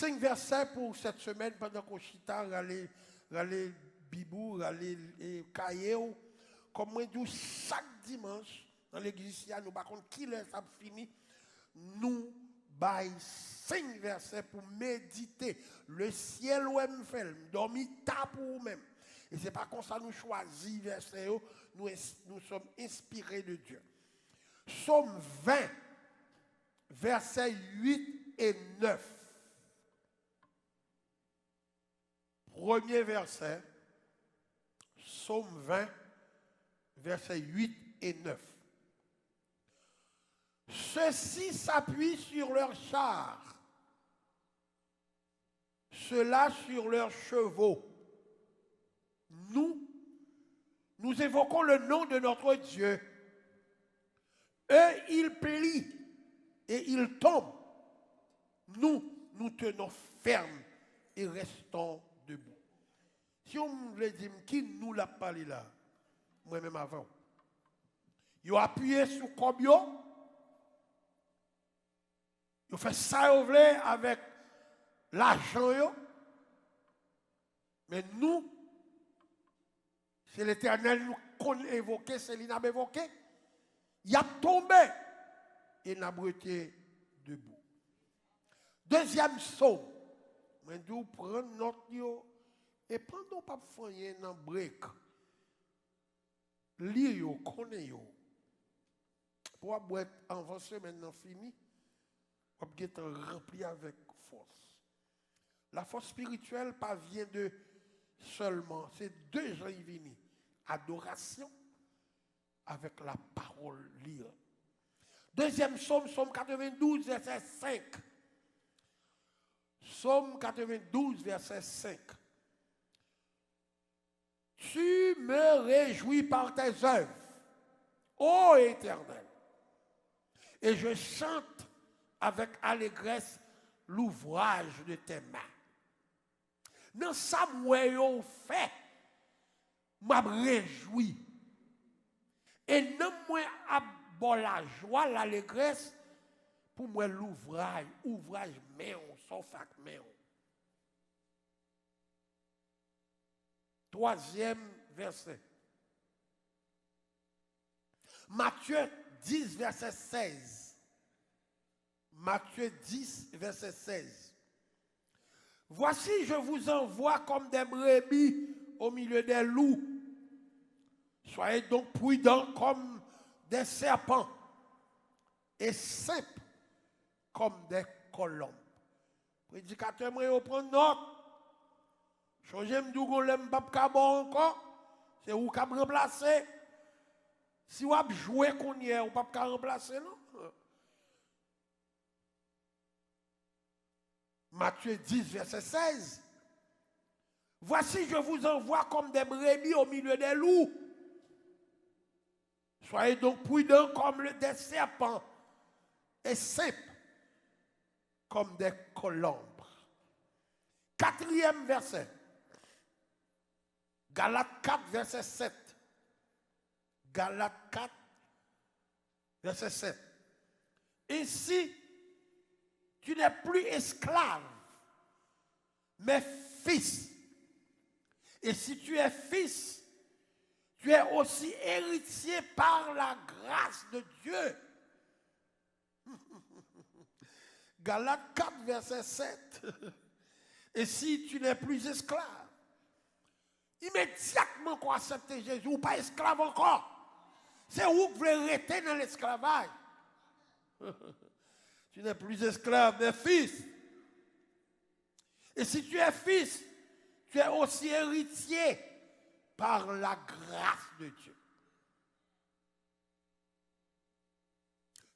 5 versets pour cette semaine pendant qu'on chita, râler Bibou, râler Kayeou. Comme moi, dis chaque dimanche, dans l'église, nous par contre, qui laisse ça fini, nous bail 5 versets pour méditer. Le ciel où me fait, dormir tard pour vous-même. Et ce n'est pas comme ça nous choisissons versets, nous sommes inspirés de Dieu. Psaume 20, versets 8 et 9. Premier verset, Psaume 20, versets 8 et 9. Ceux-ci s'appuient sur leurs chars, ceux-là sur leurs chevaux. Nous évoquons le nom de notre Dieu. Eux, ils plient et ils tombent. Nous tenons ferme et restons debout. Si on me veut dire qui nous l'a parlé là, moi-même avant, ils ont appuyé sur Kobio, ils ont fait ça avec l'argent, mais nous, c'est l'Éternel qu'on évoqué, c'est lui qui a évoqué, il a tombé et il a brûlé debout. Deuxième psaume, mais nous prenons notre et pendant pas faire un break, lire, connaître, pour avoir avancé maintenant fini, on peut être rempli avec force. La force spirituelle parvient de seulement, c'est deux gens qui viennent, adoration avec la parole lire. Deuxième psaume, psaume 92, verset 5. Psaume 92, verset 5. Tu me réjouis par tes œuvres, ô Éternel, et je chante avec allégresse l'ouvrage de tes mains. Dans ça, moi, je fais, je me réjouis. Et non, moi, je la joie, l'allégresse, pour moi, l'ouvrage, mais on s'en fait, mais on. Troisième verset. Matthieu 10, verset 16. Matthieu 10, verset 16. Voici, je vous envoie comme des brebis au milieu des loups. Soyez donc prudents comme des serpents et simples comme des colombes. Prédicateur, moi, je prends note. Changer m'dou l'aime pas bon encore, c'est où qu'a remplacer. Si vous avez joué qu'on y est, ou pas remplacer non. Matthieu 10 verset 16. Voici je vous envoie comme des brebis au milieu des loups. Soyez donc prudents comme des serpents et simples comme des colombes. Quatrième verset. Galates 4, verset 7. Galates 4, verset 7. Ainsi, tu n'es plus esclave, mais fils. Et si tu es fils, tu es aussi héritier par la grâce de Dieu. Galates 4, verset 7. Et si tu n'es plus esclave, immédiatement qu'on accepte Jésus, ou pas esclave encore. C'est où vous voulez rester dans l'esclavage. Tu n'es plus esclave, mais fils. Et si tu es fils, tu es aussi héritier par la grâce de Dieu.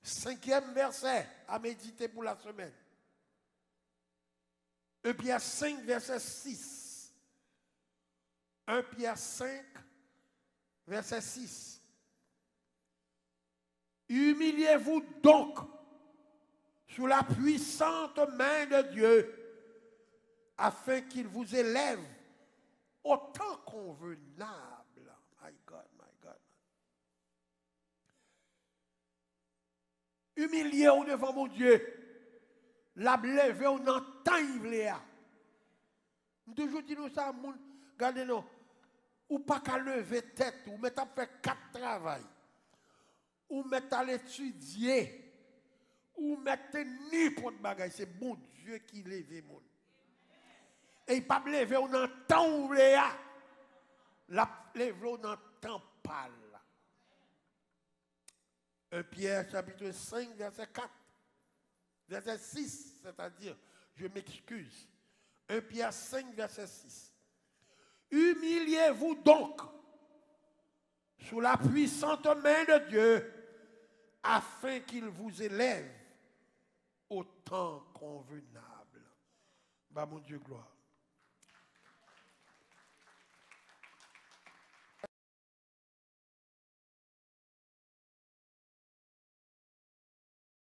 Cinquième verset à méditer pour la semaine. 1 Pierre 5, verset 6. 1 Pierre 5, verset 6. Humiliez-vous donc sous la puissante main de Dieu, afin qu'il vous élève au temps convenable. My God, my God. Humiliez-vous devant mon Dieu, la levé on entend ivléa. Toujours dit nous ça, regardez nous, ou pas qu'à lever tête, ou mettre à faire 4 travail, ou mettre à l'étudier, ou mettre n'importe bagaille, c'est bon Dieu qui lève mon. Et il pas lever on entend ivléa. La levé on entend pas. 1 Pierre chapitre 5 verset 4. Verset 6, c'est-à-dire, je m'excuse. 1 Pierre 5, verset 6. Humiliez-vous donc sous la puissante main de Dieu, afin qu'il vous élève au temps convenable. Bah, mon Dieu, gloire.